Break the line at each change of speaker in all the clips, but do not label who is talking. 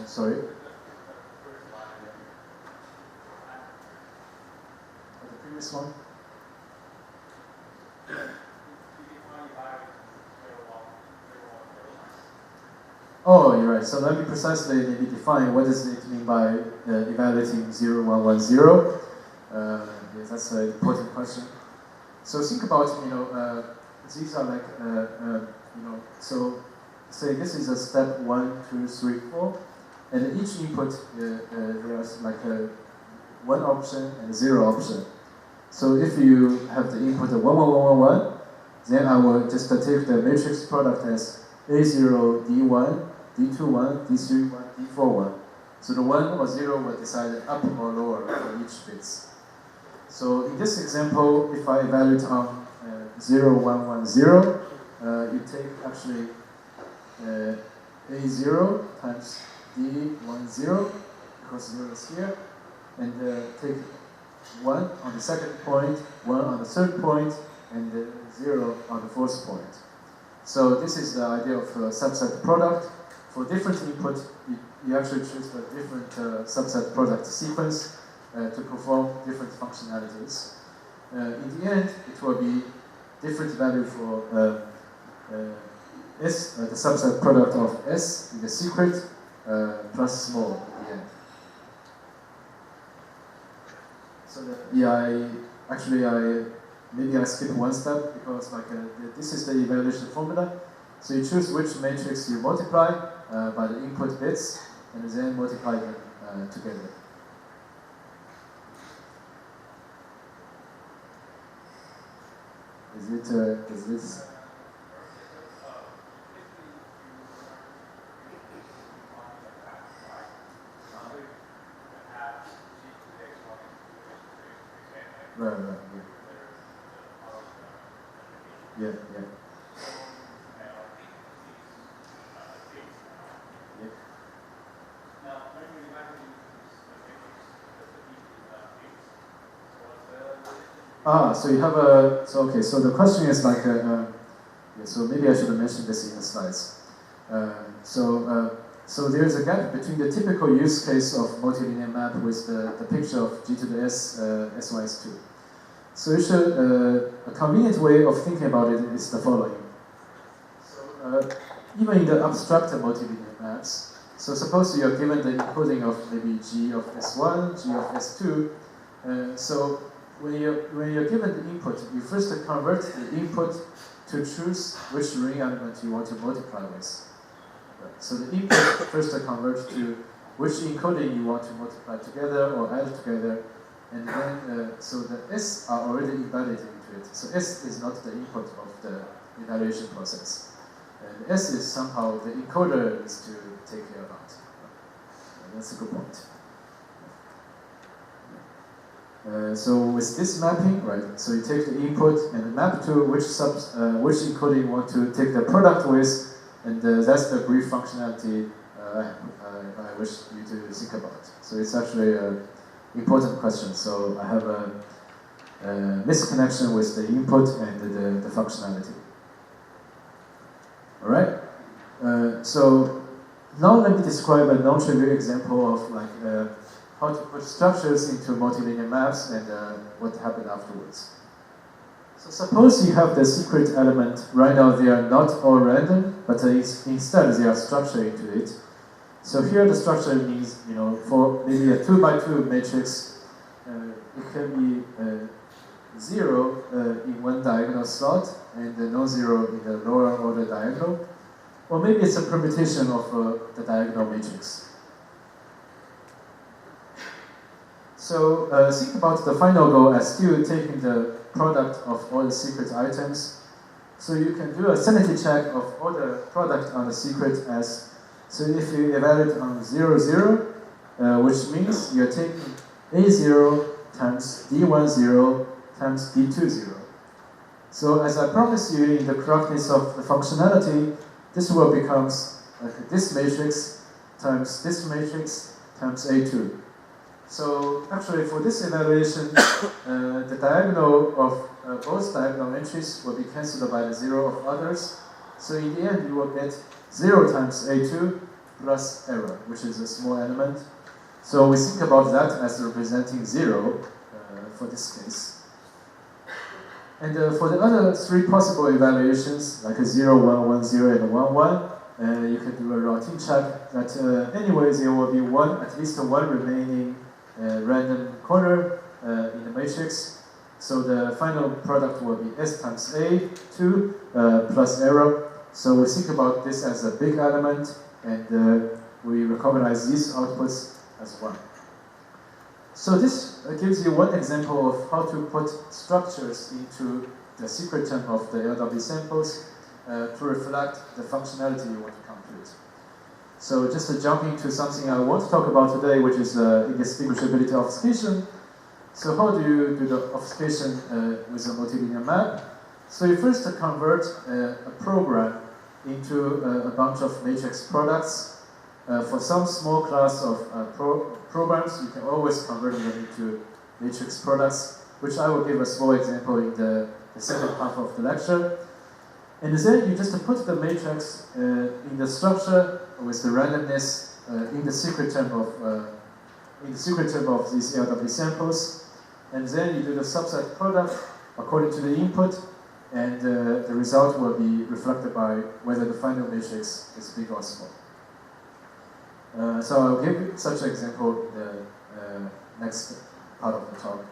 Sorry. The previous one. Oh, you're right. So let me precisely maybe define what does it mean by evaluating 0, 1, 1, 0. Yes, that's an important question. So think about, these are like, so say this is a step 1, 2, 3, 4, and each input there's like one option and 0 option. So if you have the input 1, 1, 1, 1, 1, then I will just take the matrix product as A0, D1, D21, D31, D41. So the 1 or 0 will decide up or lower for each bits. So in this example, if I evaluate on 0, 1, 1, 0, you take actually A0 times D10, because 0 is here, and take 1 on the second point, 1 on the third point, and 0 on the fourth point. So this is the idea of subset product. For different input, you actually choose a different subset product sequence to perform different functionalities. In the end, it will be different value for S, the subset product of S in the secret, plus small at the end. So maybe I skip one step because this is the evaluation formula. So you choose which matrix you multiply by the input bits, and then multiply them together. Is this? Right, yeah. Yeah. So you have so the question is like, so maybe I should have mentioned this in the slides. So there's a gap between the typical use case of multilinear map with the picture of G to the S, S1, S2. So you should, a convenient way of thinking about it is the following. So even in the abstract multilinear maps, so suppose you are given the encoding of maybe G of S1, G of S2, so when you're given the input, you first convert the input to choose which ring element you want to multiply with. Right. So the input first converts to which encoding you want to multiply together or add together, and then so the S are already embedded into it. So S is not the input of the evaluation process, and S is somehow the encoder is to take care about. That's a good point. So with this mapping, right? So you take the input and map to which encoding you want to take the product with, and that's the brief functionality I wish you to think about. So it's actually an important question. So I have a misconnection with the input and the functionality. All right. So now let me describe a non-trivial example of like. How to put structures into multilinear maps and what happened afterwards. So suppose you have the secret element. Right now they are not all random, but instead they are structured into it. So here the structure means, for maybe a 2 by 2 matrix, it can be 0 in one diagonal slot and non-zero in the lower order diagonal, or maybe it's a permutation of the diagonal matrix. So think about the final goal as still taking the product of all the secret items. So you can do a sanity check of all the product on the secret as, so if you evaluate on 0, 0, which means you're taking A0 times D10 times D20. So as I promised you in the correctness of the functionality, this will become like this matrix times this matrix times A2. So actually for this evaluation, the diagonal of both diagonal entries will be cancelled by the 0 of others. So in the end, you will get 0 times A2 plus error, which is a small element. So we think about that as representing 0 for this case. And for the other 3 possible evaluations, like a 0, 1, 1, 0, and a 1, 1, you can do a routine check that anyway there will be at least one remaining random corner in the matrix. So the final product will be S times A, 2, plus error. So we think about this as a big element, and we recognize these outputs as 1. So this gives you one example of how to put structures into the secret term of the LW samples to reflect the functionality you want to compute. So just to jump into something I want to talk about today, which is indistinguishability obfuscation. So how do you do the obfuscation with a multilinear map? So you first convert a program into a bunch of matrix products. For some small class of programs, you can always convert them into matrix products, which I will give a small example in the second half of the lecture. And then you just put the matrix in the structure with the randomness in the secret term of these LW samples, and then you do the subset product according to the input, and the result will be reflected by whether the final matrix is big or small. So I'll give you such an example in the next part of the talk.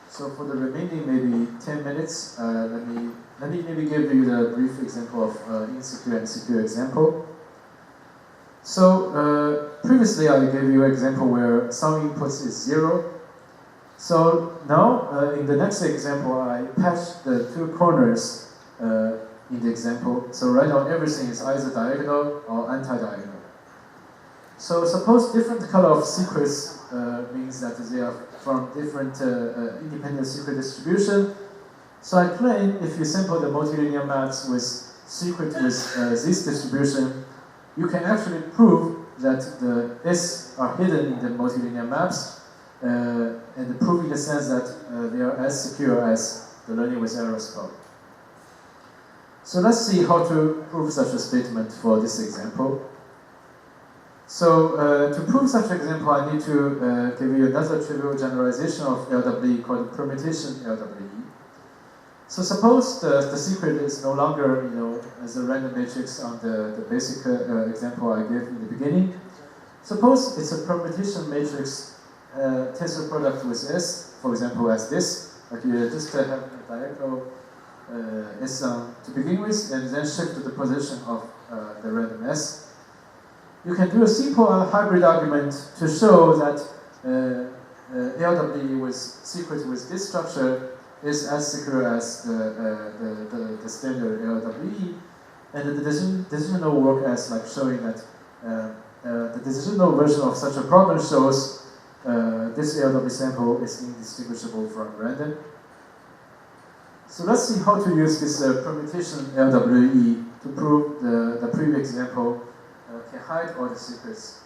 So for the remaining maybe 10 minutes, let me maybe give you the brief example of insecure and secure example. So previously I gave you an example where some inputs is 0. So now in the next example I patch the 2 corners in the example. So right now everything is either diagonal or anti-diagonal. So suppose different color of secrets means that they are from different independent secret distribution. So I claim if you sample the multilinear maps with secret with this distribution, you can actually prove that the S are hidden in the multilinear maps, and prove in the sense that they are as secure as the learning with errors problem. So let's see how to prove such a statement for this example. So to prove such an example, I need to give you another trivial generalization of LWE called permutation LWE. So suppose the secret is no longer, as a random matrix on the basic example I gave in the beginning. Suppose it's a permutation matrix tensor product with S, for example, as this. Like you just have a diagonal S to begin with, and then shift the position of the random S. You can do a simple hybrid argument to show that LW with secret with this structure is as secure as the standard LWE, and the decisional work as like showing that the decisional version of such a problem shows this LW sample is indistinguishable from random. So let's see how to use this permutation LWE to prove the previous example can hide all the secrets.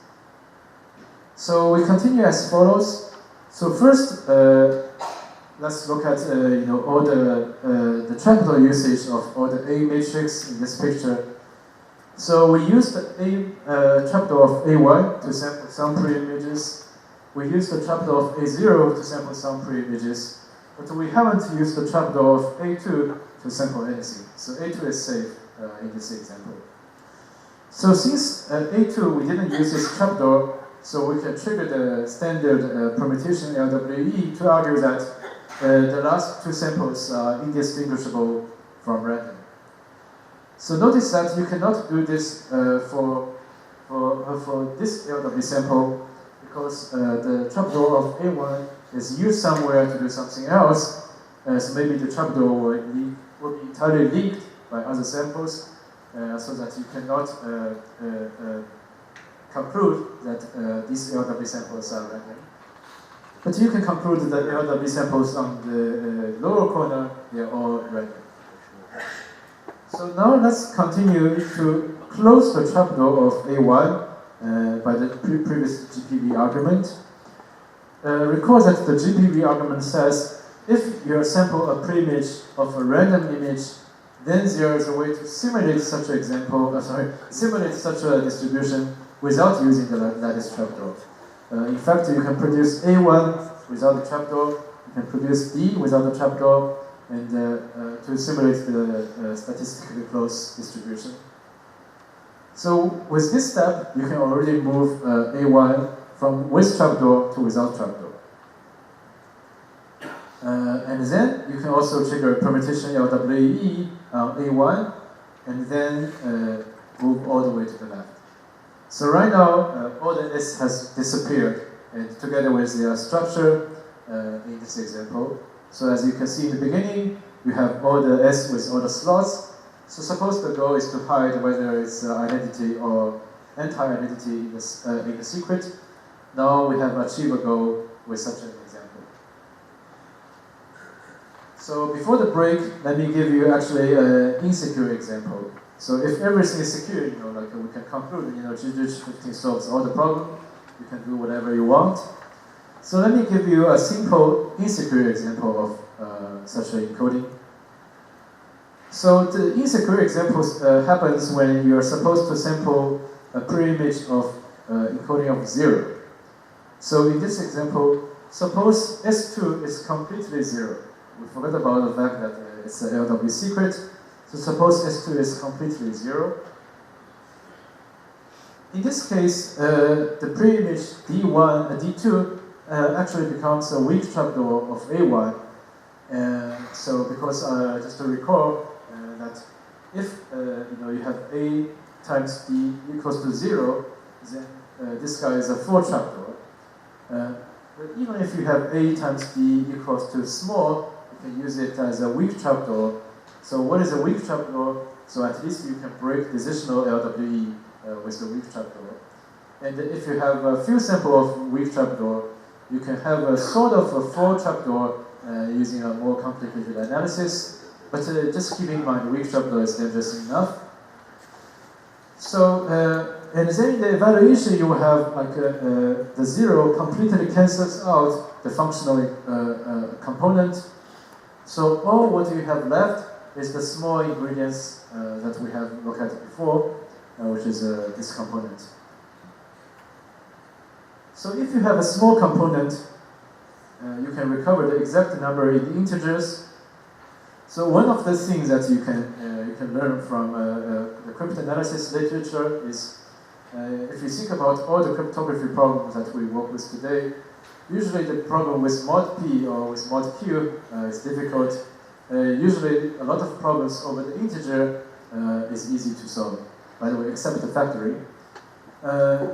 So we continue as follows. So first, let's look at all the trapdoor usage of all the A matrix in this picture. So we used the A trapdoor of A1 to sample some pre-images. We used the trapdoor of A0 to sample some pre-images, but we haven't used the trapdoor of A2 to sample anything. So A2 is safe in this example. So since A2 we didn't use this trapdoor, so we can trigger the standard permutation LWE to argue that the last 2 samples are indistinguishable from random. So notice that you cannot do this for this LW sample because the trapdoor of A1 is used somewhere to do something else. So maybe the trapdoor will be entirely linked by other samples, so that you cannot conclude that these LW samples are random. But you can conclude that the LW samples on the lower corner, they are all random. So now let's continue to close the trapdoor of A1 by the previous GPV argument. Recall that the GPV argument says if you sample a pre-image of a random image then there is a way to simulate such an simulate such a distribution without using the lattice trapdoor. In fact, you can produce A1 without the trapdoor, you can produce D without the trapdoor, and to simulate the statistically close distribution. So with this step, you can already move A1 from with trapdoor to without trapdoor. And then you can also trigger permutation LWE on A1, and then move all the way to the left. So right now, all the S has disappeared, and together with the structure in this example. So as you can see in the beginning, you have all the S with all the slots. So suppose the goal is to hide whether it's identity or anti-identity in the secret. Now we have achieved a goal with such an example. So before the break, let me give you actually an insecure example. So if everything is secure, like we can conclude, GDH15 solves all the problem. You can do whatever you want. So let me give you a simple insecure example of such an encoding. So the insecure example happens when you are supposed to sample a pre-image of encoding of 0. So in this example, suppose S2 is completely 0. We forgot about the fact that it's an LW secret. So suppose S2 is completely 0. In this case, the pre-image D2 actually becomes a weak trapdoor of A1. So because, just to recall, that if you have A times D equals to 0, then this guy is a full trapdoor. But even if you have A times D equals to small, you can use it as a weak trapdoor. So what is a weak trapdoor? So at least you can break decisional LWE with the weak trapdoor. And if you have a few samples of weak trapdoor, you can have a sort of a full trapdoor using a more complicated analysis. But just keep in mind, weak trapdoor is dangerous enough. So, and then in the evaluation, you will have like the 0 completely cancels out the functional component. So all what you have left is the small ingredients that we have looked at before, which is this component. So if you have a small component, you can recover the exact number in the integers. So one of the things that you can learn from the cryptanalysis literature is if you think about all the cryptography problems that we work with today, usually the problem with mod P or with mod Q is difficult. Usually a lot of problems over the integer is easy to solve, by the way, except the factoring.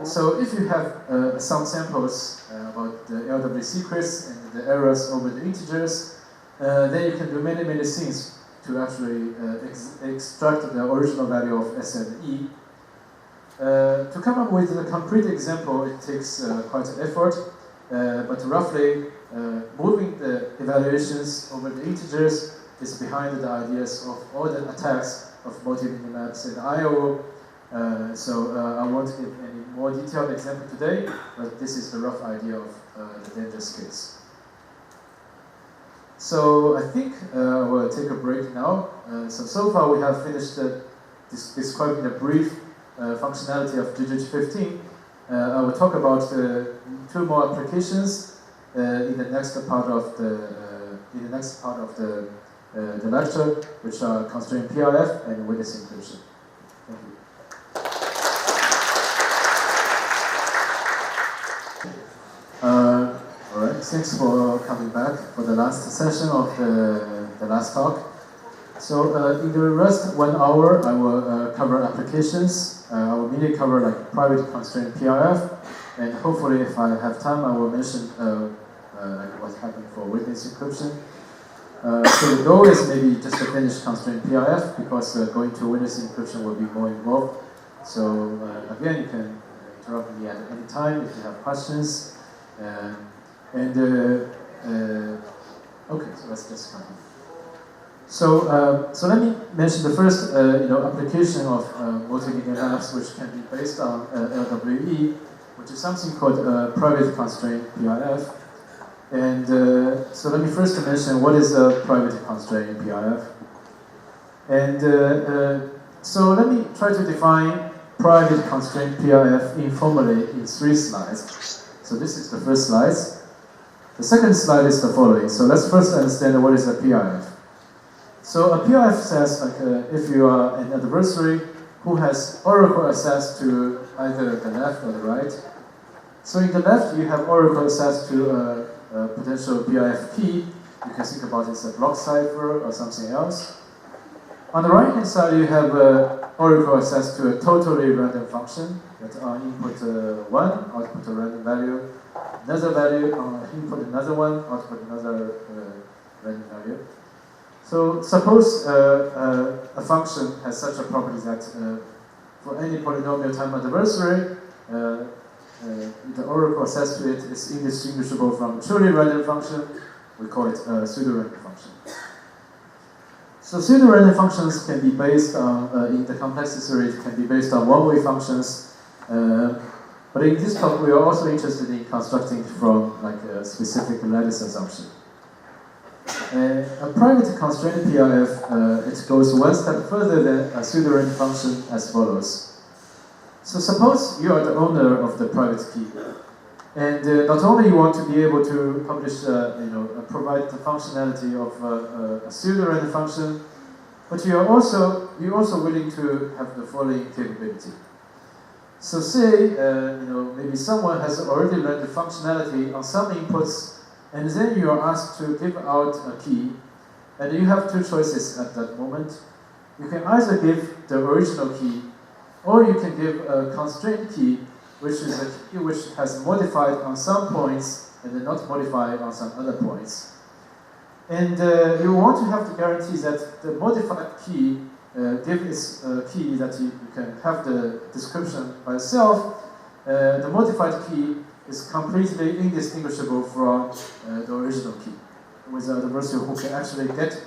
So if you have some samples about the LW secrets and the errors over the integers, then you can do many things to actually extract the original value of S and E. To come up with a concrete example, it takes quite an effort, but roughly moving the evaluations over the integers is behind the ideas of all the attacks of multilinear maps and I/O. So I won't give any more detailed example today, but this is the rough idea of the dangerous case. So I think we'll take a break now. So far we have finished describing the brief functionality of GDH15. I will talk about 2 more applications in the next part of the lecture, which are constrained PRF and witness encryption. Thank you. All right, thanks for coming back for the last session of the last talk. So in the rest 1 hour, I will cover applications. I will mainly cover like private constrained PRF, and hopefully, if I have time, I will mention like what happened for witness encryption. So the goal is maybe just to finish constrained PRF, because going to witness encryption will be more involved. So again, you can interrupt me at any time if you have questions. Okay, so let's just continue. So let me mention the first application of multilinear maps, which can be based on LWE, which is something called private constrained PRF. And so let me first mention what is a private constrained PRF. And so let me try to define private constraint PIF informally in 3 slides. So this is the first slide. The second slide is the following. So let's first understand what is a PIF. So a PIF says, like, if you are an adversary who has oracle access to either the left or the right. So in the left, you have oracle access to a potential PIF key. You can think about it as a block cipher or something else. On the right-hand side, you have oracle access to a totally random function that on input 1, output a random value, another value, on input another one, output another random value. So suppose a function has such a property that for any polynomial time adversary, the oracle access to it is indistinguishable from a truly random function. We call it a pseudo-random function. So pseudo-random functions can be based on, in the complexity theory, it can be based on one-way functions. But in this talk, we are also interested in constructing from like a specific lattice assumption. A private constraint PIF, it goes one step further than a pseudo-random function as follows. So suppose you are the owner of the private key. And not only you want to be able to publish, provide the functionality of a pseudo-random function, but you're also willing to have the following capability. So say, maybe someone has already learned the functionality on some inputs, and then you are asked to give out a key, and you have 2 choices at that moment. You can either give the original key, or you can give a constraint key, which is a key which has modified on some points and then not modified on some other points. And you want to have the guarantee that the modified key gives a key that you can have the description by itself. The modified key is completely indistinguishable from the original key, with the adversary who can actually get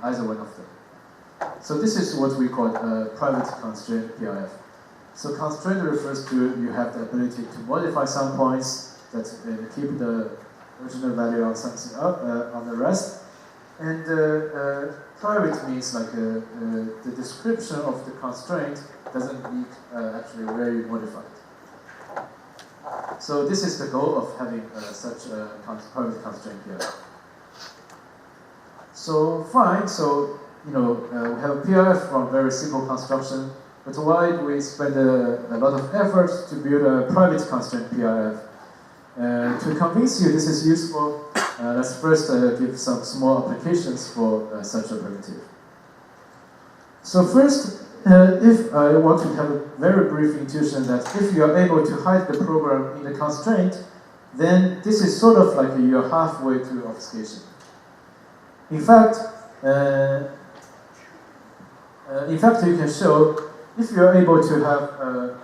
either one of them. So this is what we call private constraint PIF. So constraint refers to you have the ability to modify some points that keep the original value on something up on the rest. And private means like the description of the constraint doesn't need actually where you modify it. So this is the goal of having such a private constraint here. So fine. So we have a PIF from very simple construction. But why do we spend a lot of effort to build a private constraint PIF? To convince you this is useful, let's first give some small applications for such a primitive. So first, if I want to have a very brief intuition that if you are able to hide the program in the constraint, then this is sort of like you're halfway to obfuscation. In fact, you can show if you are able to have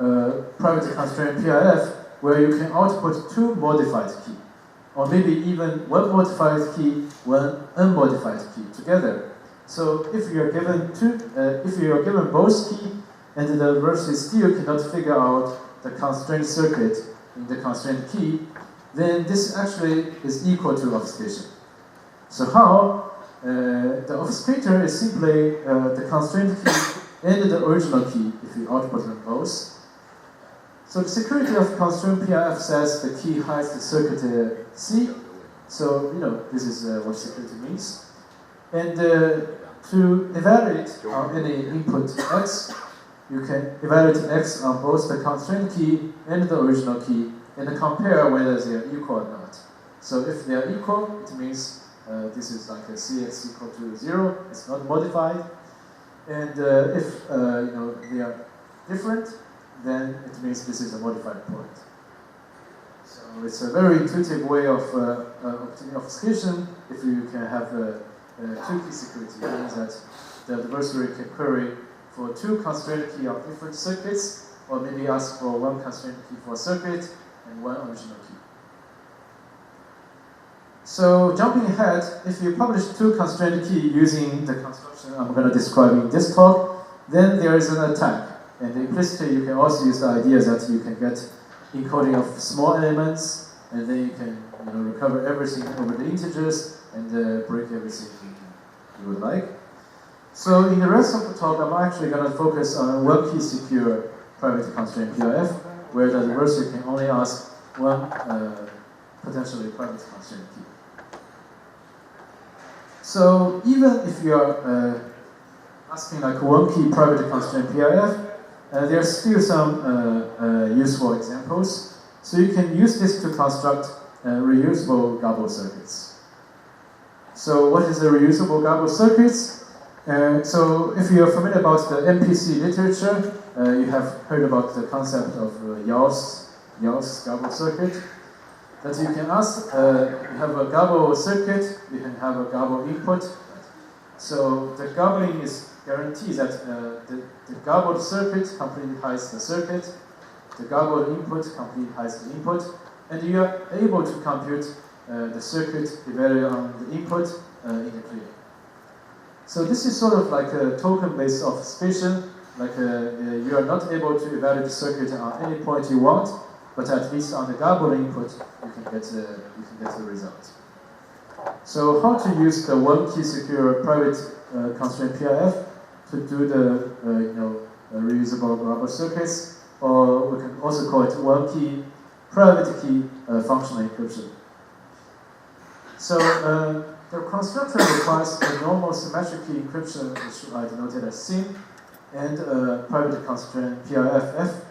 a private constraint PIF where you can output 2 modified keys, or maybe even 1 modified key, 1 unmodified key together. So if you are given both keys and the adversary still cannot figure out the constraint circuit in the constraint key, then this actually is equal to obfuscation. So how? The obfuscator is simply the constraint key and the original key if you output them both. So the security of constraint PIF says the key hides the circuit C. So this is what security means. And to evaluate on any input X, you can evaluate X on both the constraint key and the original key and compare whether they are equal or not. So if they are equal, it means this is like a Cx equal to 0, it's not modified. And if they are different, then it means this is a modified point. So it's a very intuitive way of obtaining obfuscation if you can have a 2-key security. It means that the adversary can query for 2 constraint keys of different circuits, or maybe ask for 1 constraint key for a circuit and 1 original key. So jumping ahead, if you publish 2 constraint keys using the construction I'm going to describe in this talk, then there is an attack. And implicitly, you can also use the idea that you can get encoding of small elements, and then you can recover everything over the integers and break everything you would like. So in the rest of the talk, I'm actually going to focus on one key secure private constraint PIF, where the adversary can only ask one potentially private constraint key. So even if you are asking like one key private constraint PIF, there are still some useful examples. So you can use this to construct reusable gobble circuits. So what is a reusable gobble circuits? So if you are familiar about the MPC literature, you have heard about the concept of Yale's gobble circuit. That you can ask, you have a gobble circuit, you can have a gobble input. So the gobbling is guarantees that the gobbled circuit completely hides the circuit, the gobbled input completely hides the input, and you are able to compute the circuit evaluated on the input in the clear. So this is sort of like a token-based obfuscation, like you are not able to evaluate the circuit on any point you want, but at least on the gobbled input, you can get the result. So how to use the one key secure private constraint PIF to do the reusable gobble circuits, or we can also call it one key private key functional encryption. So the constructor requires a normal symmetric key encryption, which I denoted as SYM, and private constraint PIF.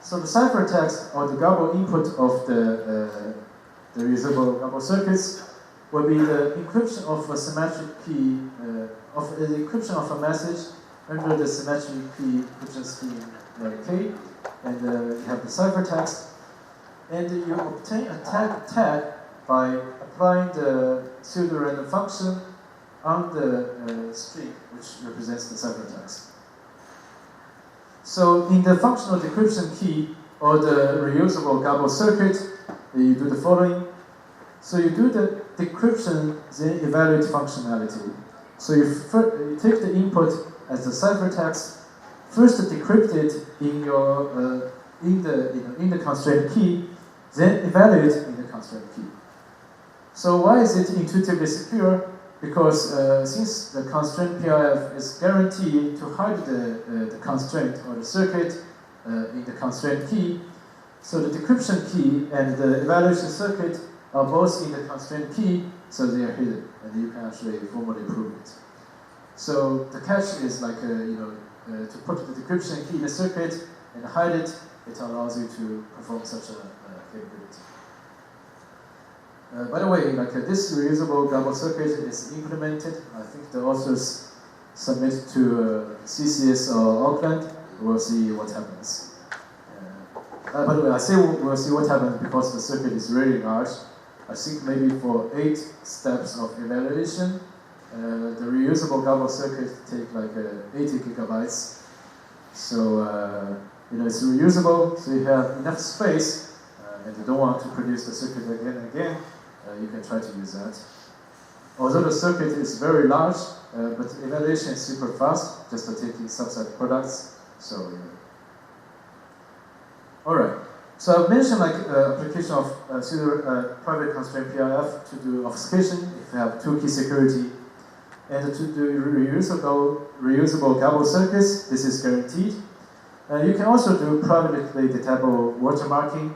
So the ciphertext or the gobble input of the reusable gobble circuits will be the encryption of a symmetric key, of the encryption of a message under the symmetric key encryption scheme K, and you have the ciphertext, and you obtain a tag by applying the pseudo-random function on the string, which represents the ciphertext. So in the functional decryption key or the reusable gobble circuit, you do the following. So you do the decryption, then evaluate functionality. So you take the input as the ciphertext, first decrypt it in your in the constraint key, then evaluate in the constraint key. So why is it intuitively secure? Because since the constraint PIF is guaranteed to hide the constraint or the circuit in the constraint key, so the decryption key and the evaluation circuit are both in the constraint key, so they are hidden, and you can actually formally prove it. So the catch is like to put the decryption key in the circuit and hide it. It allows you to perform such a capability. By the way, like this reusable gobble circuit is implemented. I think the authors submit to CCS or Auckland. We'll see what happens. By the way, I say we'll see what happens because the circuit is really large. I think maybe for 8 steps of evaluation, the reusable gobble circuit take like 80 gigabytes. So it's reusable, so you have enough space, and you don't want to produce the circuit again and again. You can try to use that. Although the circuit is very large, but evaluation is super fast, just taking subset products. So all right. So I've mentioned like application of private constraint PIF to do obfuscation if you have 2 key security, and to do reusable gobble circuits. This is guaranteed. You can also do privately detectable watermarking.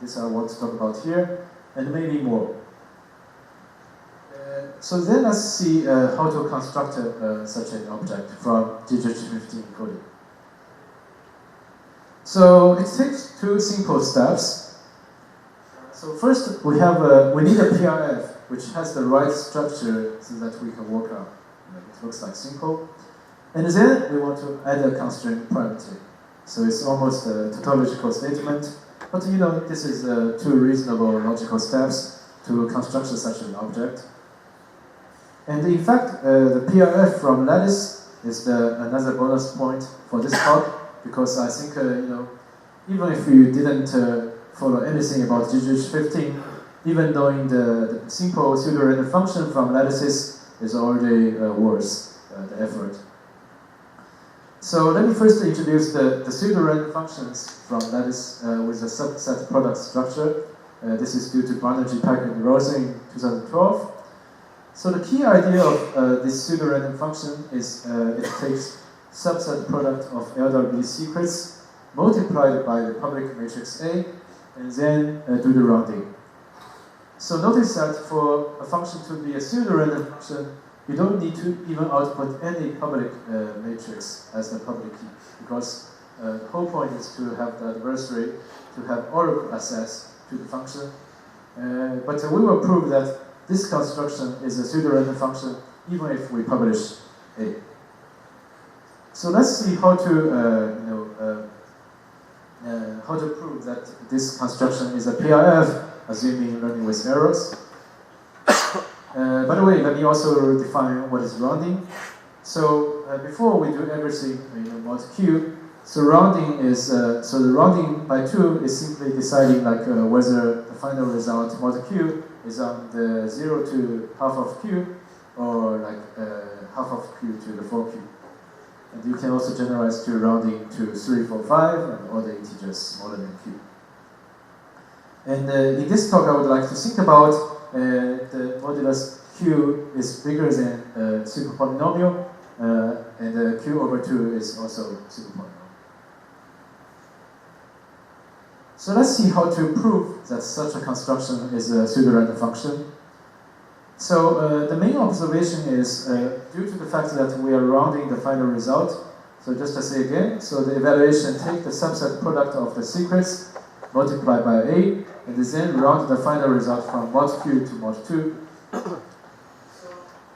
This I want to talk about here, and maybe more. So then let's see how to construct such an object from GHz15 encoding. So it takes 2 simple steps. So first we need a PIF which has the right structure so that we can work out. It looks like simple. And then we want to add a constraint privately. So it's almost a tautological statement, but this is 2 reasonable logical steps to construct such an object. And in fact, the PIF from lattice is another bonus point for this talk, because I think even if you didn't follow anything about GHz15, even knowing the simple pseudo-random function from lattices is already worth the effort. So let me first introduce the pseudo-random functions from lattice with a subset product structure. This is due to Banerjee, Packard, and Rosen in 2012. So the key idea of this pseudo-random function is it takes subset product of LWD secrets multiplied by the public matrix A and then do the rounding. So notice that for a function to be a pseudo-random function, you don't need to even output any public matrix as the public key, because the whole point is to have the adversary to have oracle access to the function. But we will prove that this construction is a pseudo-random function even if we publish A. So let's see how to how to prove that this construction is a PIF, assuming learning with errors. By the way, let me also define what is rounding. So before we do everything, mod Q. So rounding is so the rounding by 2 is simply deciding like whether the final result mod Q is on the 0 to half of Q or like half of Q to the 4Q. And you can also generalize to rounding to 3, 4, 5 and all the integers smaller than Q. And in this talk, I would like to think about the modulus Q is bigger than super polynomial, and Q over 2 is also super polynomial. So let's see how to prove that such a construction is a pseudo-random function. So the main observation is due to the fact that we are rounding the final result. So just to say again, so the evaluation take the subset product of the secrets multiplied by A, and then round the final result from mod Q to mod 2.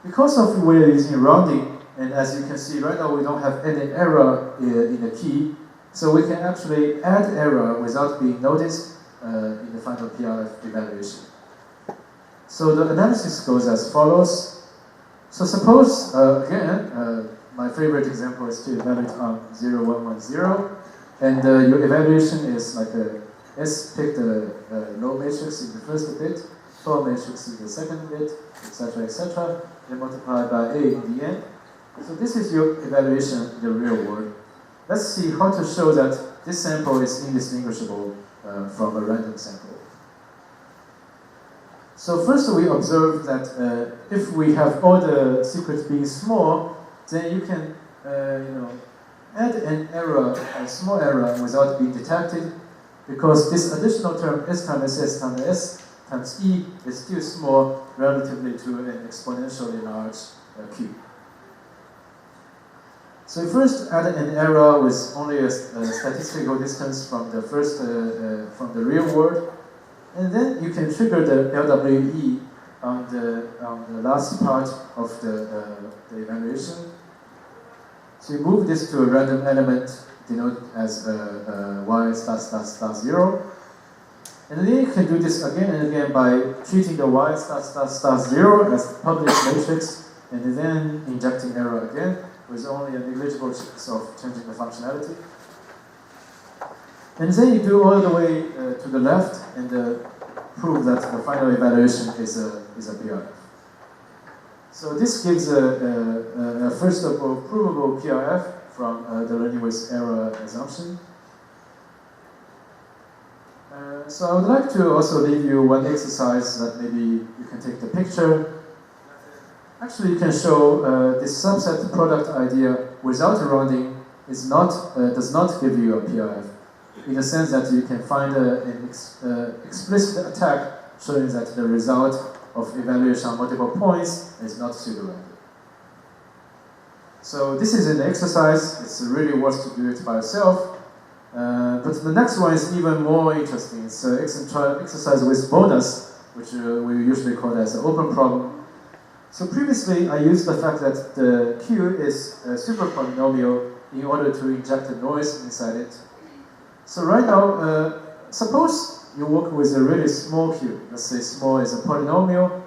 Because of we're using rounding, and as you can see right now we don't have any error in the key, so we can actually add error without being noticed in the final PRF evaluation. So the analysis goes as follows. So suppose, again, my favorite example is to evaluate on 0, 1, 1, 0, and your evaluation is like S pick the low matrix in the first bit, tall matrix in the second bit, etc., then multiplied by A in the end. So this is your evaluation in the real world. Let's see how to show that this sample is indistinguishable from a random sample. So first we observe that if we have all the secrets being small, then you can add an error, a small error, without being detected, because this additional term S times S times S times E is still small relatively to an exponentially large Q. So first add an error with only a statistical distance from the first from the real world, and then you can trigger the LWE on the last part of the evaluation. So you move this to a random element denoted as y ** 0, and then you can do this again and again by treating the y ** 0 as the public matrix, and then injecting error again, with only a negligible chance of changing the functionality. And then you do all the way to the left and prove that the final evaluation is a PRF. So this gives a first of all provable PRF from the learning with error assumption. So I would like to also leave you one exercise that maybe you can take the picture. Actually, you can show this subset product idea without rounding does not give you a PRF, in the sense that you can find an explicit attack showing that the result of evaluation on multiple points is not pseudo-random. So this is an exercise. It's really worth to do it by yourself. But the next one is even more interesting. It's an exercise with bonus, which we usually call as an open problem. So previously, I used the fact that the Q is a super polynomial in order to inject the noise inside it. So right now, suppose you work with a really small Q. Let's say small is a polynomial,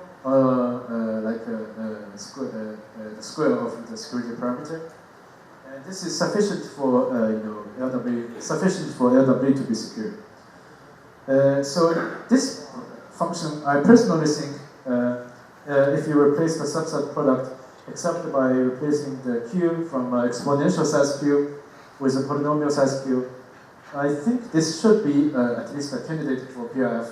like the square of the security parameter. And this is sufficient for LW to be secure. So this function, I personally think, if you replace the subset product, except by replacing the Q from exponential size Q with a polynomial size Q, I think this should be at least a candidate for PRF.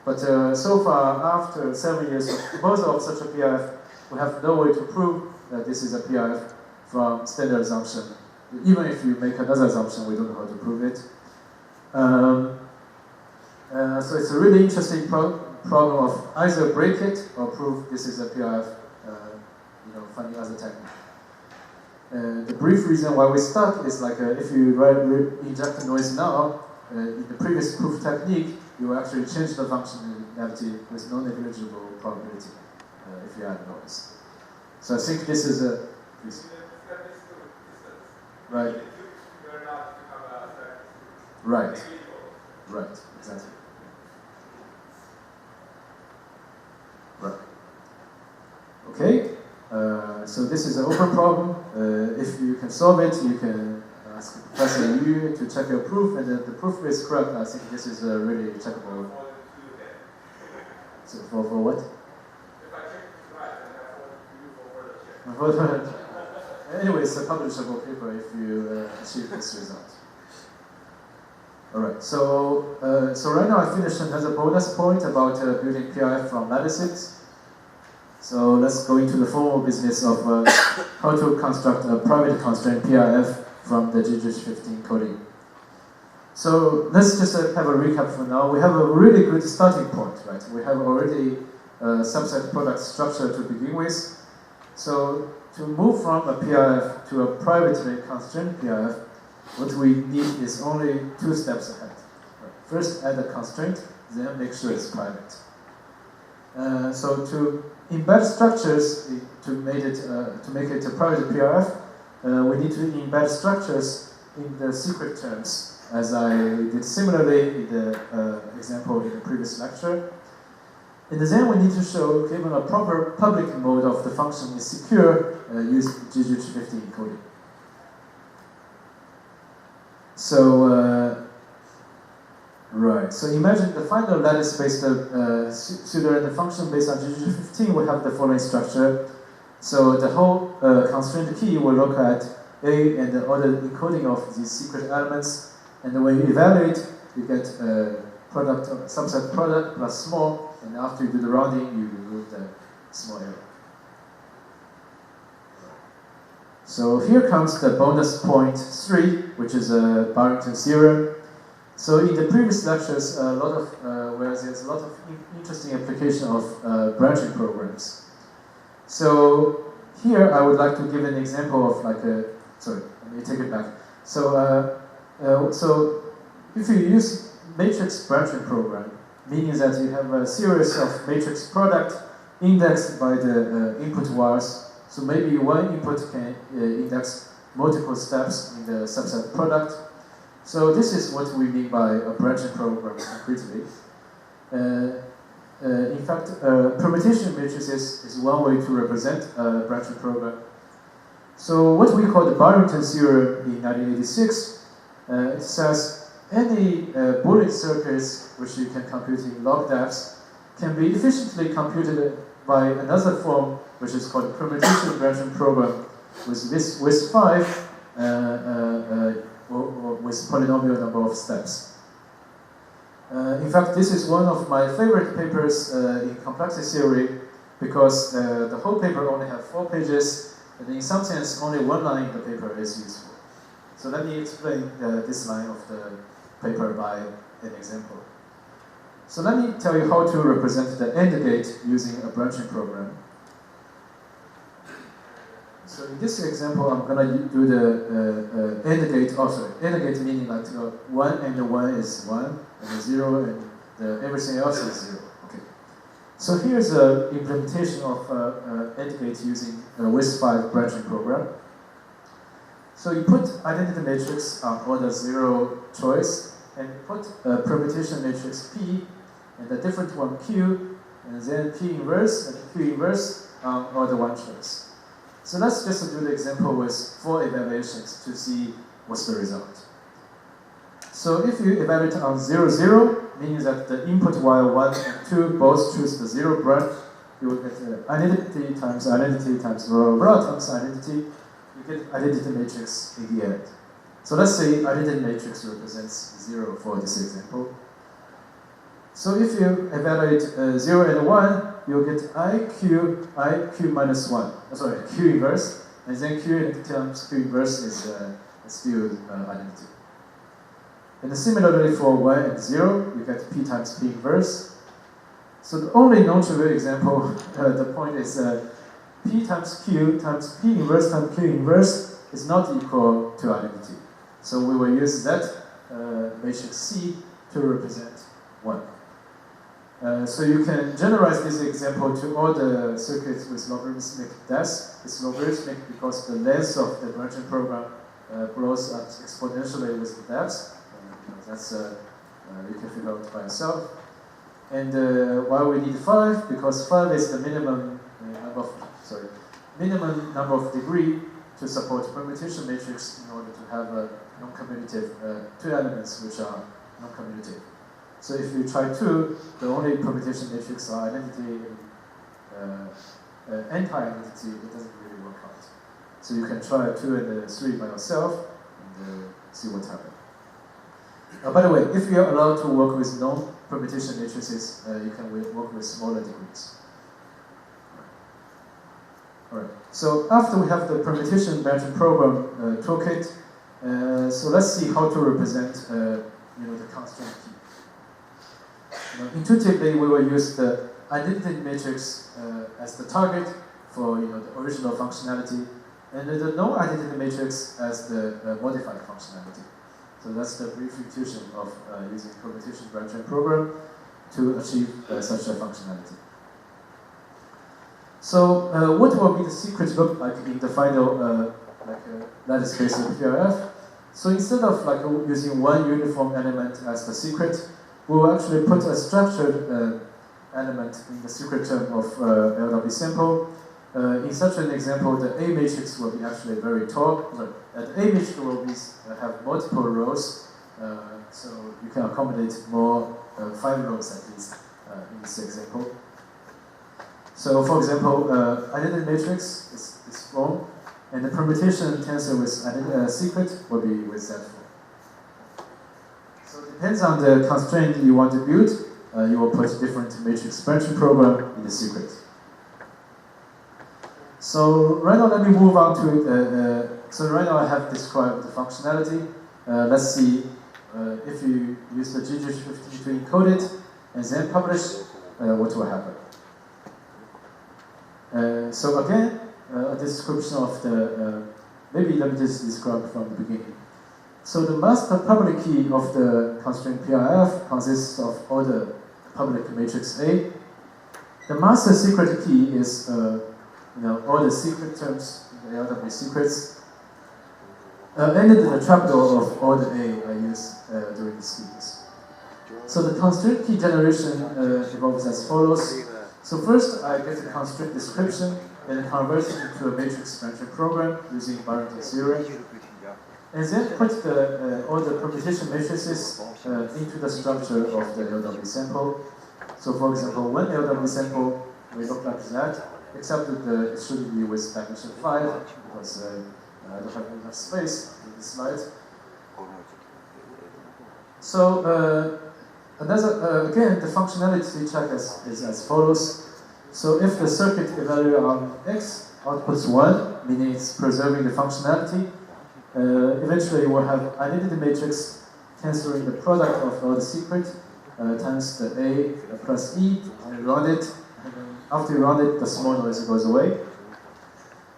But so far, after 7 years of proposal of such a PRF, we have no way to prove that this is a PIF from standard assumption. Even if you make another assumption, we don't know how to prove it. So it's a really interesting problem of either break it or prove this is a PIF, finding other technique. The brief reason why we stuck is like if you inject the noise now, in the previous proof technique, you will actually change the functionality with no negligible probability if you add noise. So I think this is a... Right. Right. Right, exactly. Right. Okay, so this is an open problem. If you can solve it, you can ask Professor Yu to check your proof, and if the proof is correct, I think this is a really checkable. So for what? If I check it's right, then I want you for further check. Anyway, it's a publishable paper if you achieve this result. Alright, so right now I finished another bonus point about building PIF from lattices. So let's go into the formal business of how to construct a private constraint PIF from the GGH15 coding. So let's just have a recap for now. We have a really good starting point, right? We have already a subset product structure to begin with. So to move from a PIF to a privately constrained PIF, what we need is only 2 steps ahead. First, add a constraint, then make sure it's private. So to embed structures to make it a private PIF, we need to embed structures in the secret terms, as I did similarly in the example in the previous lecture. And then we need to show, given a proper public mode of the function is secure, using GGH15 encoding. So, right, so imagine the final lattice-based pseudo-random function based on GGH15 will have the following structure. So the whole constraint key will look at A and the ordered encoding of these secret elements, and when you evaluate, you get subset product plus small, and after you do the rounding, you remove the small error. So here comes the bonus point 3, which is a Barrington's theorem. So in the previous lectures, there's a lot of interesting application of branching programs. So here I would like to give an example of like a, sorry, let me take it back. So, so if you use matrix branching program, meaning that you have a series of matrix product indexed by the input wires. So maybe one input can index multiple steps in the subset product. So this is what we mean by a branching program concretely. In fact, permutation matrices is one way to represent a branching program. So what we call the Barrington theorem in 1986, it says any Boolean circuits which you can compute in log depths can be efficiently computed by another form which is called a permutation branching program with 5 or with polynomial number of steps. In fact, this is one of my favorite papers in complexity theory because the whole paper only has 4 pages, and in some sense, only one line in the paper is useful. So let me explain this line of the paper by an example. So let me tell you how to represent the AND gate using a branching program. So in this example, I'm going to do the AND gate, AND gate meaning like 1 and 1 is 1, and 0 and everything else is 0. Okay. So here's an implementation of AND gate using a with5 branching program. So you put identity matrix on order 0 choice, and put a permutation matrix P, and a different one Q, and then P inverse and Q inverse on order 1 choice. So let's just do the example with 4 evaluations to see what's the result. So if you evaluate on 0, 0, meaning that the input while 1 and 2 both choose the 0 branch, you will get identity times blah, blah, blah times identity. You get identity matrix in the end. So let's say identity matrix represents 0 for this example. So if you evaluate 0 and 1, you'll get IQ minus 1. Sorry, Q inverse, and then Q times Q inverse is still identity. And similarly for y and 0, you get P times P inverse. So the only non-trivial example, the point is P times Q times P inverse times Q inverse is not equal to identity. So we will use that matrix C to represent 1. So you can generalize this example to all the circuits with logarithmic depth. It's logarithmic because the length of the branching program grows up exponentially with the depth. That's you can figure out by yourself. And why we need 5? Because 5 is the minimum number of degree to support permutation matrix in order to have a non-commutative 2 elements which are non-commutative. So if you try 2, the only permutation matrix are identity and anti-identity. It doesn't really work out. So you can try 2 and 3 by yourself and see what happens. By the way, if you are allowed to work with non-permutation matrices, you can work with smaller degrees. Alright. So after we have the permutation branching program toolkit, so let's see how to represent the constraint key. Intuitively, we will use the identity matrix as the target for the original functionality, and the non-identity matrix as the modified functionality. So that's the brief intuition of using permutation branching program to achieve such a functionality. So what will be the secret look like in the final lattice-based PRF? So instead of using one uniform element as the secret, we will actually put a structured element in the secret term of LW sample. In such an example, the A matrix will be actually very tall. The A matrix will have multiple rows, so you can accommodate more 5 rows at least in this example. So for example, identity matrix is form, and the permutation tensor with secret will be with that form. So it depends on the constraint you want to build, you will put different matrix branching program in the secret. So right now let me move on to, so right now I have described the functionality. Let's see if you use the GG15 to encode it and then publish, what will happen. So again, a description of the, maybe let me just describe from the beginning. So the master public key of the constraint PRF consists of all the public matrix A. The master secret key is all the secret terms in the LW secrets, and the trapdoor of all the A I use during the schemes. So the constraint key generation evolves as follows. So first, I get the constraint description and convert it into a matrix branching program using Barrington theorem, and then put all the permutation matrices into the structure of the LW sample. So for example, one LW sample will look like that, except that it should be with dimension 5, because I don't have enough space in this slide. So again, the functionality check is as follows. So if the circuit evaluated on X outputs 1, meaning it's preserving the functionality, eventually we'll have identity matrix tensoring the product of all the secret times the A plus E, and run it. And then after you run it, the small noise goes away.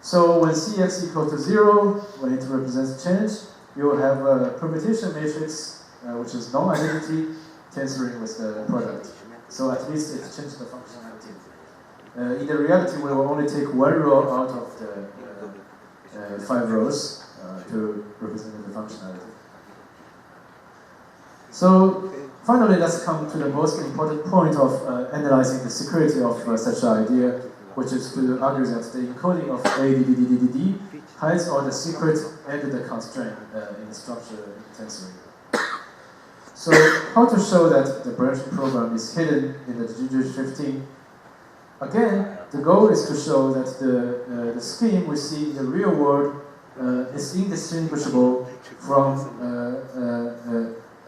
So when Cx equal to 0, when it represents change, you will have a permutation matrix, which is non-identity, tensoring with the product. So at least it changed the functionality. In the reality, we will only take 1 row out of the 5 rows to represent the functionality. So finally, let's come to the most important point of analyzing the security of such an idea, which is to argue that the encoding of ADDDDD hides all the secret and the constraint in the structure tensoring. So how to show that the branching program is hidden in the GG15? Again, the goal is to show that the scheme we see in the real world is indistinguishable from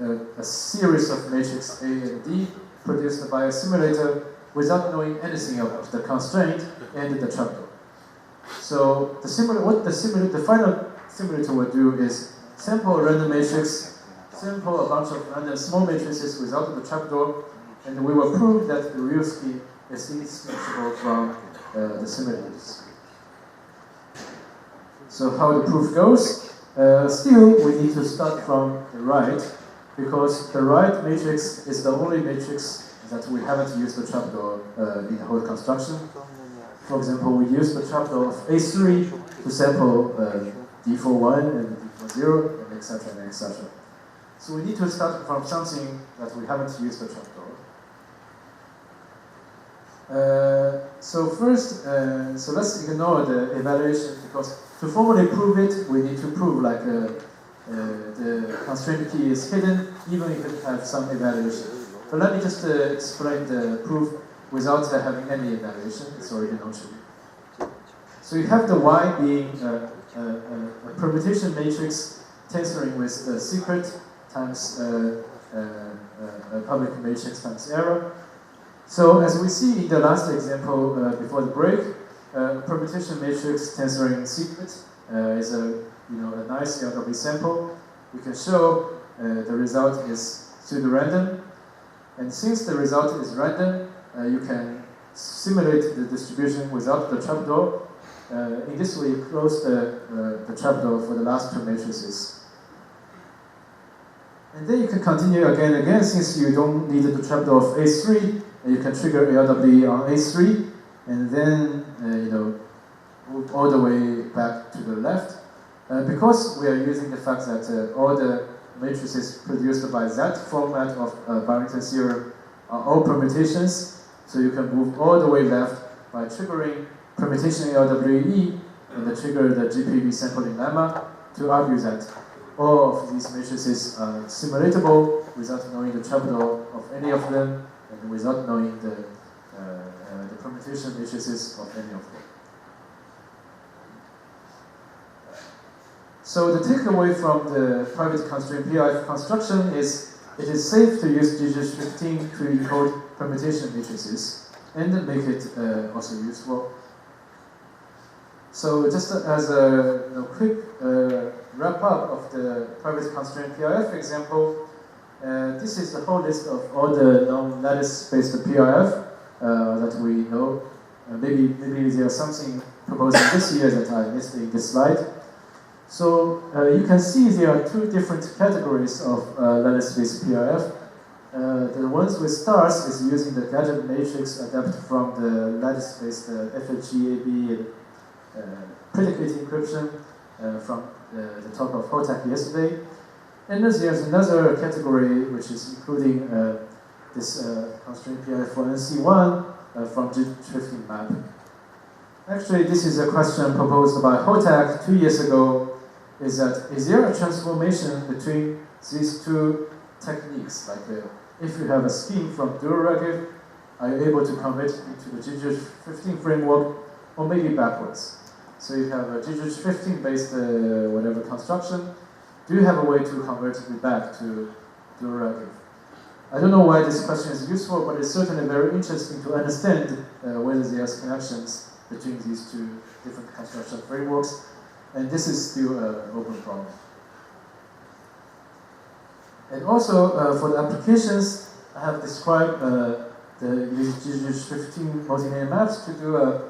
a series of matrix A and D produced by a simulator without knowing anything about the constraint and the trapdoor. So the final simulator will do is sample a random matrix, sample a bunch of random small matrices without the trapdoor, and we will prove that the real scheme is indistinguishable from the simulators. So how the proof goes? Still, we need to start from the right, because the right matrix is the only matrix that we haven't used the trapdoor in the whole construction. For example, we use the trapdoor of A3 to sample D41 and D40, and etc. and etc. So we need to start from something that we haven't used the trapdoor. So first, so let's ignore the evaluation, because to formally prove it, we need to prove like the constraint key is hidden, even if it has some evaluation. But let me just explain the proof without having any evaluation. It's already known to you. So you have the Y being a permutation matrix tensoring with secret times public matrix times error. So as we see in the last example before the break, permutation matrix tensoring secret is a nice LW sample. We can show the result is pseudo-random, and since the result is random, you can simulate the distribution without the trapdoor. In this way, you close the trapdoor for the last two matrices. And then you can continue again and again, since you don't need the trapdoor of A3, you can trigger LW on A3, and then move all the way back to the left. Because we are using the fact that all the matrices produced by that format of Barrington theorem are all permutations, so you can move all the way left by triggering permutation LWE and then trigger the GPV sampling lemma to argue that all of these matrices are simulatable without knowing the trapdoor of any of them and without knowing the permutation matrices of any of them. So the takeaway from the private constraint PIF construction is it is safe to use GGH15 to encode permutation matrices and make it also useful. So just as a quick wrap up of the private constraint PIF example, this is the whole list of all the known lattice-based PIF that we know. Maybe there's something proposed this year that I missed in this slide. So you can see there are two different categories of lattice-based PIF. The ones with stars is using the gadget matrix adapted from the lattice-based FHGAB predicate encryption from the talk of Hotak yesterday. And there's another category which is including this constraint PIF for NC1 from GGH15 map. Actually, this is a question proposed by Hotak 2 years ago. Is there a transformation between these two techniques? Like if you have a scheme from dual-ragged, are you able to convert it into the GGH15 framework, or maybe backwards? So you have a GGH15 based whatever construction. Do you have a way to convert it back to dual-ragged? I don't know why this question is useful, but it's certainly very interesting to understand whether there's connections between these two different construction frameworks. And this is still an open problem. And also, for the applications, I have described the GGH15 multilinear maps to do a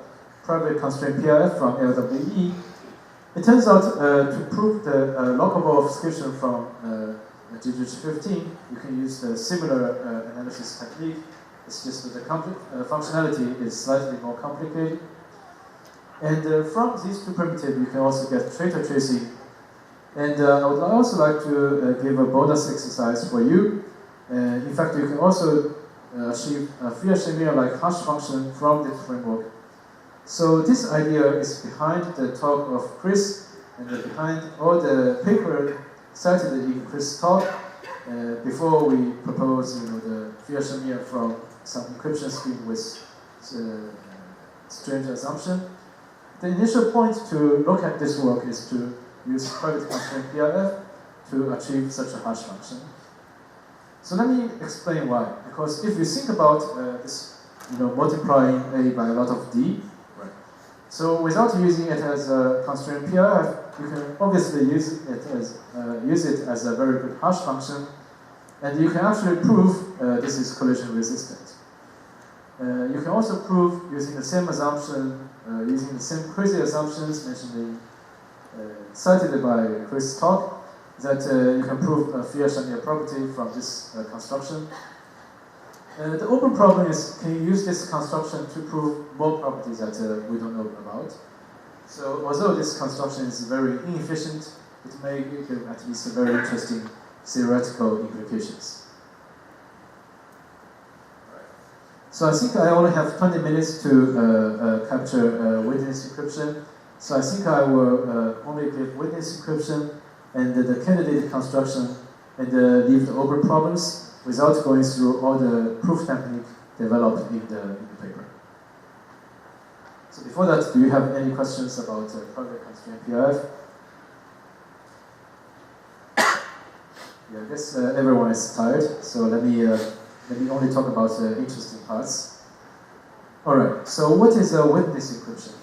private constraint PIF from LWE. It turns out to prove the lockable obfuscation from GGH15, you can use a similar analysis technique. It's just that the functionality is slightly more complicated. And from these two primitives, you can also get traitor tracing. And I would also like to give a bonus exercise for you. In fact, you can also achieve a Fiat-Shamir-like hash function from this framework. So this idea is behind the talk of Chris, and behind all the paper cited in Chris' talk, before we propose the Fiat-Shamir from some encryption scheme with strange assumption. The initial point to look at this work is to use private constraint PIF to achieve such a hash function. So let me explain why. Because if you think about this multiplying A by a lot of D. Right. So without using it as a constraint PIF, you can obviously use it as a very good hash function, and you can actually prove this is collision resistant. You can also prove using the same assumption, using the same crazy assumptions mentioned cited by Chris' talk, that you can prove a Fiat-Chanier property from this construction. The open problem is, can you use this construction to prove more properties that we don't know about? So although this construction is very inefficient, it may give at least a very interesting theoretical implications. So I think I only have 20 minutes to capture witness encryption. So I think I will only give witness encryption and the candidate construction and leave the open problems without going through all the proof technique developed in the paper. So before that, do you have any questions about private constraint PIF? Yeah, I guess everyone is tired, so let me only talk about the interesting parts. All right, so what is a witness encryption?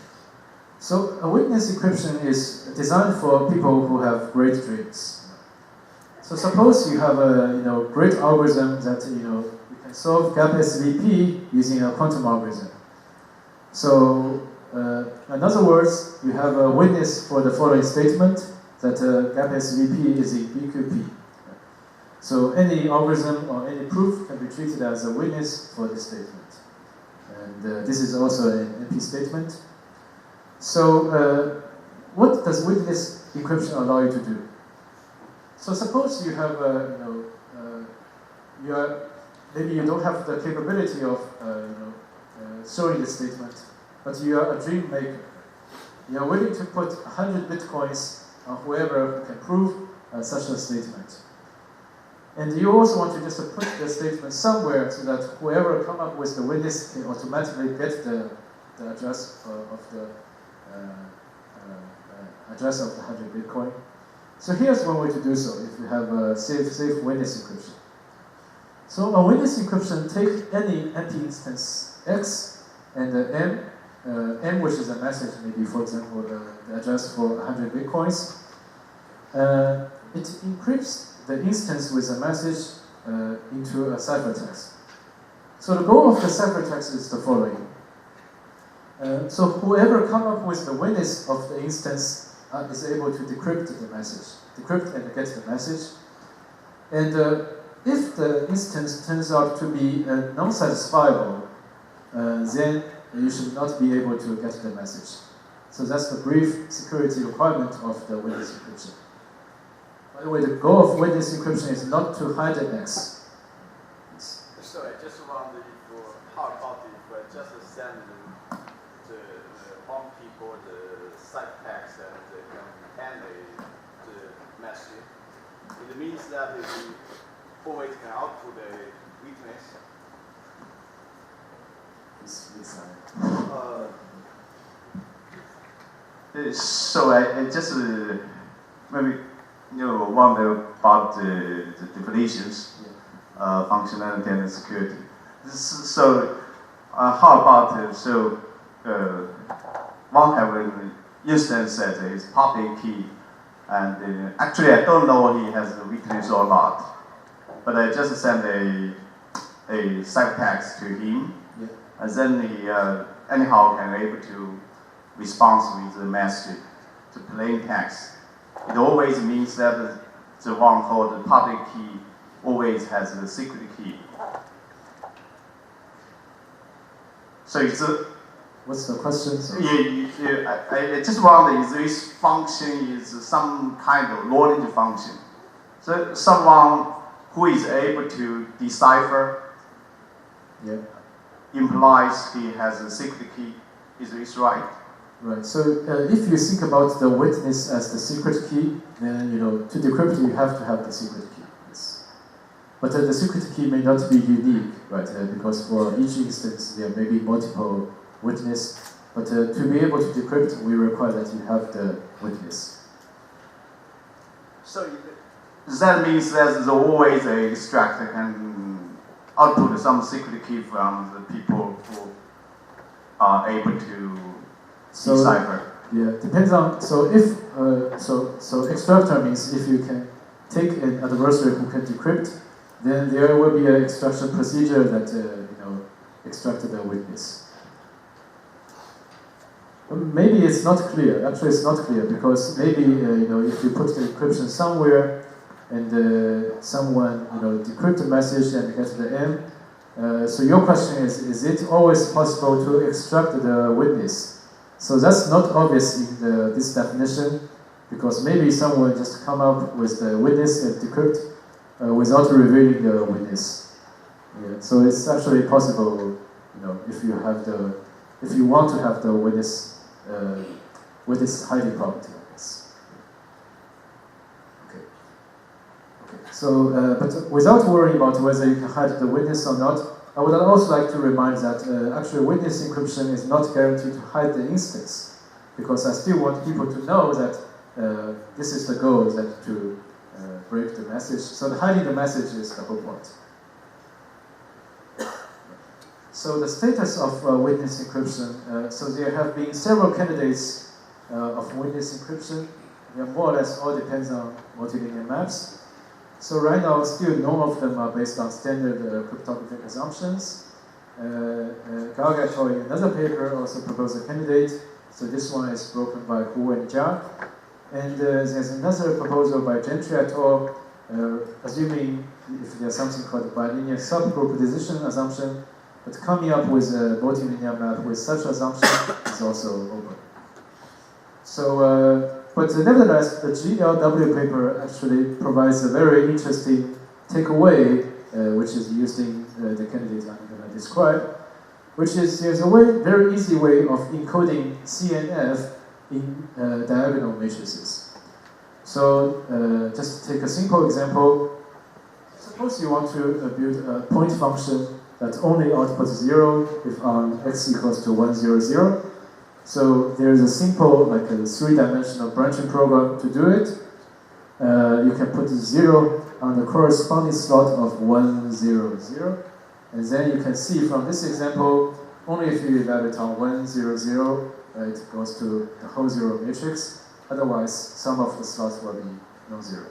So a witness encryption is designed for people who have great dreams. So suppose you have a great algorithm that you can solve gap SVP using a quantum algorithm. So in other words, you have a witness for the following statement that gap SVP is in BQP. So any algorithm or any proof can be treated as a witness for this statement. And this is also an NP statement. So what does witness encryption allow you to do? So suppose you have, maybe you don't have the capability of, showing this statement, but you are a dream maker. You are willing to put 100 bitcoins on whoever can prove such a statement. And you also want to just put the statement somewhere so that whoever come up with the witness can automatically get the address of the address of the 100 bitcoin. So here's one way to do so if you have a safe witness encryption. So a witness encryption takes any NP instance X and M, which is a message, maybe for example the address for 100 bitcoins. It encrypts the instance with a message into a ciphertext. So the goal of the ciphertext is the following. So whoever comes up with the witness of the instance is able to decrypt the message, decrypt and get the message. And if the instance turns out to be non-satisfiable, then you should not be able to get the message. So that's the brief security requirement of the witness encryption. By the way, the goal of witness encryption is not to hide an X.
So I just wonder how about if I just send the bomb people the ciphertext and they can handle the message. It means that if you always can output a witness.
So I just maybe wonder about the definitions, functionality and security. So how about one have an instance that is public key, and actually I don't know he has a weakness or not, but I just send a ciphertext to him, and then he anyhow can able to respond with the message to plain text. It always means that the one called the public key always has a secret key. So it's a
what's the question?
I just wonder if this function is some kind of knowledge function. So someone who is able to decipher implies he has a secret key. Is this right?
Right. So if you think about the witness as the secret key, then to decrypt you have to have the secret key. Yes. But the secret key may not be unique, right? Because for each instance there may be multiple witness. But to be able to decrypt, we require that you have the witness.
So that means that there's always a extractor can output some secret key from the people who are able to
So,
decipher.
yeah, depends on, so if, so extractor means if you can take an adversary who can decrypt, then there will be an extraction procedure that, extracted a witness. Maybe it's not clear, actually it's not clear, because maybe, if you put the encryption somewhere, and someone, decrypt the message and get to the end, so your question is it always possible to extract the witness? So that's not obvious in this definition, because maybe someone just come up with the witness and decrypt without revealing the witness. Yeah. So it's actually possible, if you want to have the witness hiding property, I guess. Okay. So, but without worrying about whether you can hide the witness or not, I would also like to remind that actually witness encryption is not guaranteed to hide the instance, because I still want people to know that this is the goal, that to break the message. So hiding the message is the whole point. So the status of witness encryption, so there have been several candidates of witness encryption. They more or less all depends on multilinear maps. So right now, still none of them are based on standard cryptographic assumptions. Gaga in another paper also proposed a candidate. So this one is broken by Hu and Jia. And there's another proposal by Gentry et al. Assuming if there's something called a bilinear subgroup decision assumption, but coming up with a multilinear map with such assumption is also open. So, but nevertheless, the GLW paper actually provides a very interesting takeaway, which is used in the candidate I'm going to describe, which is there's a very easy way of encoding CNF in diagonal matrices. So just take a simple example. Suppose you want to build a point function that only outputs 0 if on x equals to 1, 0, 0. So there's a simple, like a 3-dimensional branching program to do it. You can put 0 on the corresponding slot of 1, 0, 0. And then you can see from this example, only if you evaluate on 1, 0, 0, it goes to the whole 0 matrix. Otherwise, some of the slots will be non-zero.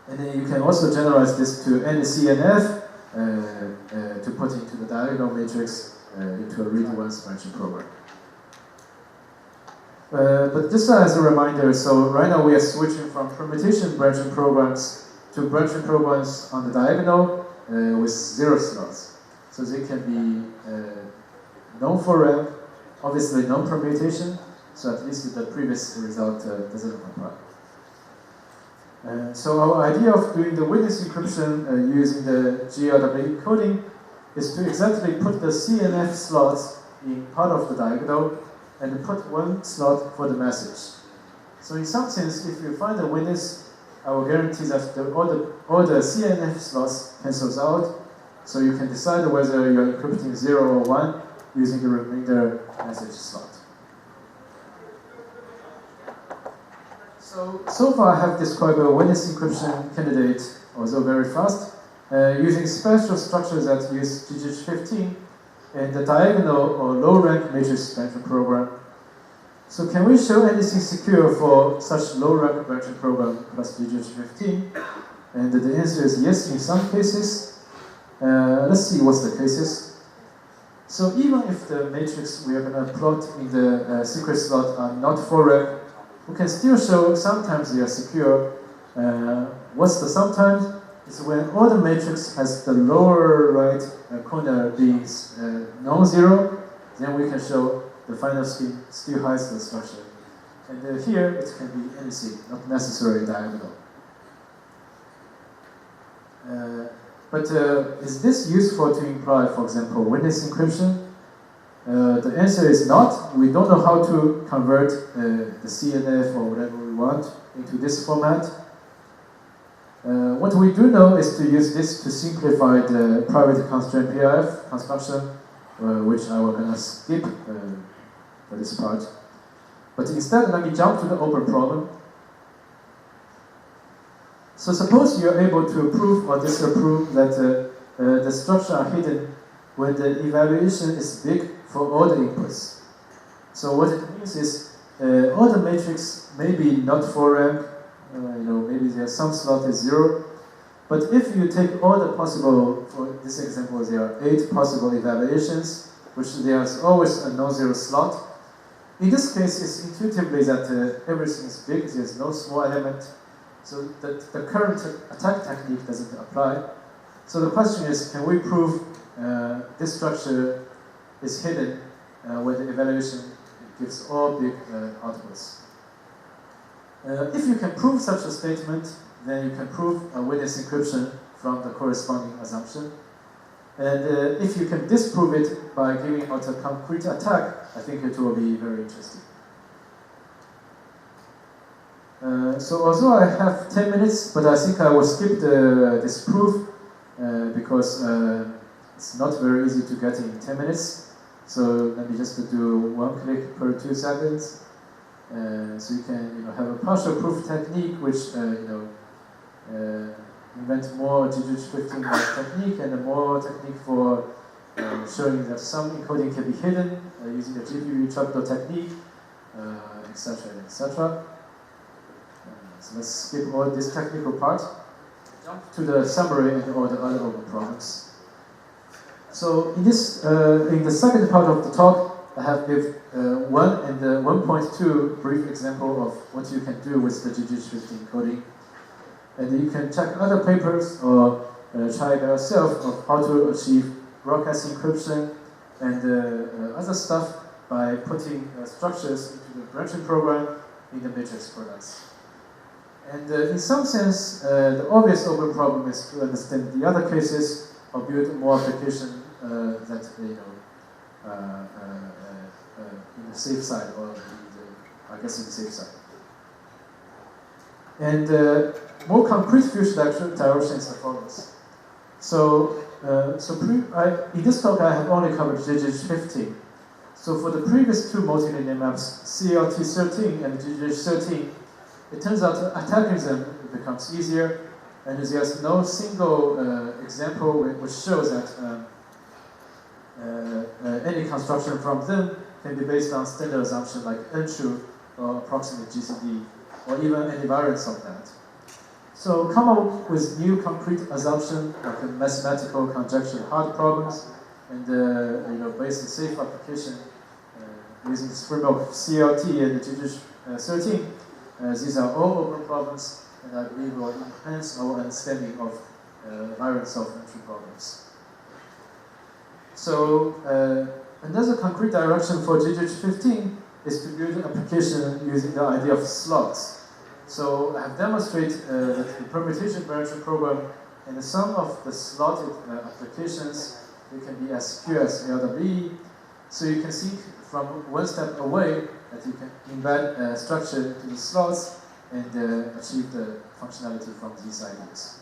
And then you can also generalize this to any CNF to put into the diagonal matrix into a read-once branching program. But just as a reminder, so right now we are switching from permutation branching programs to branching programs on the diagonal with 0 slots. So they can be non-for-rank, obviously non-permutation, so at least the previous result doesn't apply. So our idea of doing the witness encryption using the GLW encoding is to exactly put the CNF slots in part of the diagonal and put one slot for the message. So in some sense, if you find a witness, I will guarantee that all the CNF slots cancels out, so you can decide whether you're encrypting 0 or 1 using the remainder message slot. So far I have described a witness encryption candidate, although very fast, using special structures that use GGH15 and the diagonal or low-rank matrix branching program. So can we show anything secure for such low-rank branching program plus GGH15? And the answer is yes in some cases. Let's see what's the cases. So even if the matrix we are going to plot in the secret slot are not 4-rank, we can still show sometimes they are secure. What's the sometimes? It's when all the matrix has the lower right corner being non-zero, then we can show the final scheme still hides the structure. And here it can be anything, not necessarily diagonal. But is this useful to imply, for example, witness encryption? The answer is not. We don't know how to convert the CNF or whatever we want into this format. What we do know is to use this to simplify the private constraint PIF construction, which I will gonna skip for this part. But instead, let me jump to the open problem. So suppose you're able to prove or disapprove that the structure are hidden when the evaluation is big for all the inputs. So what it means is all the matrix may be not 4 rank, maybe there's some slot is 0, but if you take all the possible, for this example, there are 8 possible evaluations, which there's always a non-zero slot. In this case, it's intuitively that everything is big, there's no small element, so that the current attack technique doesn't apply. So the question is, can we prove this structure is hidden when the evaluation gives all big outputs? If you can prove such a statement, then you can prove a witness encryption from the corresponding assumption. And if you can disprove it by giving out a concrete attack, I think it will be very interesting. So although I have 10 minutes, but I think I will skip this proof because it's not very easy to get in 10 minutes. So let me just do 1 click per 2 seconds. So you can have a partial proof technique which invent more GGH15 technique and more technique for showing that some encoding can be hidden using the GPU trapdoor technique, etc., etc. So let's skip all this technical part. Jump to the summary and all the other open problems. So in this, in the second part of the talk, I have give 1 and 1.2 brief example of what you can do with the GGH15 encoding. And you can check other papers or try by yourself of how to achieve broadcast encryption and other stuff by putting structures into the branching program in the matrix products. And in some sense, the obvious open problem is to understand the other cases or build more application that in the safe side or I guess in the safe side. And more concrete future directions are follows. So, in this talk I have only covered GGH15. So for the previous 2 multilinear maps, CLT13 and GGH13, it turns out attacking them becomes easier, and there's no single example which shows that any construction from them can be based on standard assumption like untrue or approximate GCD, or even any variants of that. So come up with new concrete assumption like mathematical conjecture hard problems, and based on safe application using this framework of CLT and GGH13. These are all open problems, and I believe will enhance our understanding of variants of entry problems. So another concrete direction for GGH15 is to build an application using the idea of slots. So I have demonstrated that the permutation branching program and some of the slotted applications, they can be as secure as LWE. So you can think from one step away that you can embed structure into the slots and achieve the functionality from these ideas.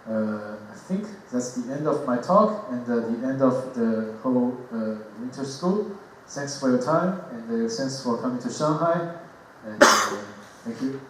I think that's the end of my talk and the end of the whole winter school. Thanks for your time and thanks for coming to Shanghai. And thank you.